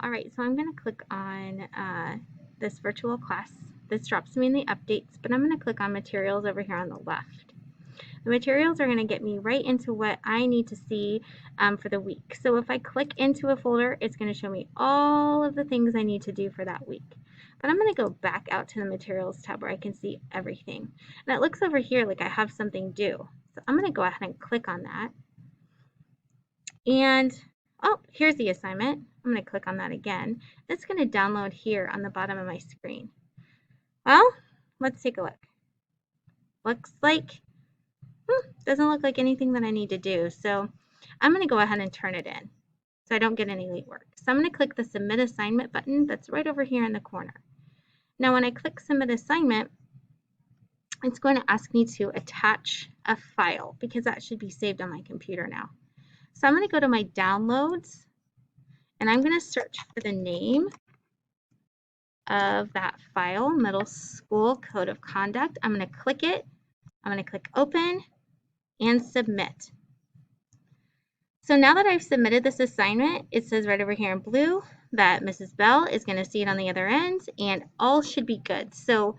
All right, so I'm going to click on this virtual class. This drops me in the updates, but I'm going to click on materials over here on the left. The materials are going to get me right into what I need to see for the week. So if I click into a folder, it's going to show me all of the things I need to do for that week. But I'm going to go back out to the materials tab where I can see everything. And it looks over here like I have something due. So I'm going to go ahead and click on that. And oh, here's the assignment. I'm going to click on that again. It's going to download here on the bottom of my screen. Well, let's take a look. Looks like, doesn't look like anything that I need to do. So I'm going to go ahead and turn it in so I don't get any late work. So I'm going to click the Submit Assignment button that's right over here in the corner. Now when I click Submit Assignment, it's going to ask me to attach a file because that should be saved on my computer now. So I'm going to go to my downloads and I'm going to search for the name of that file, Middle School Code of Conduct. I'm going to click it. I'm going to click Open and Submit. So now that I've submitted this assignment, it says right over here in blue that Mrs. Bell is going to see it on the other end and all should be good. So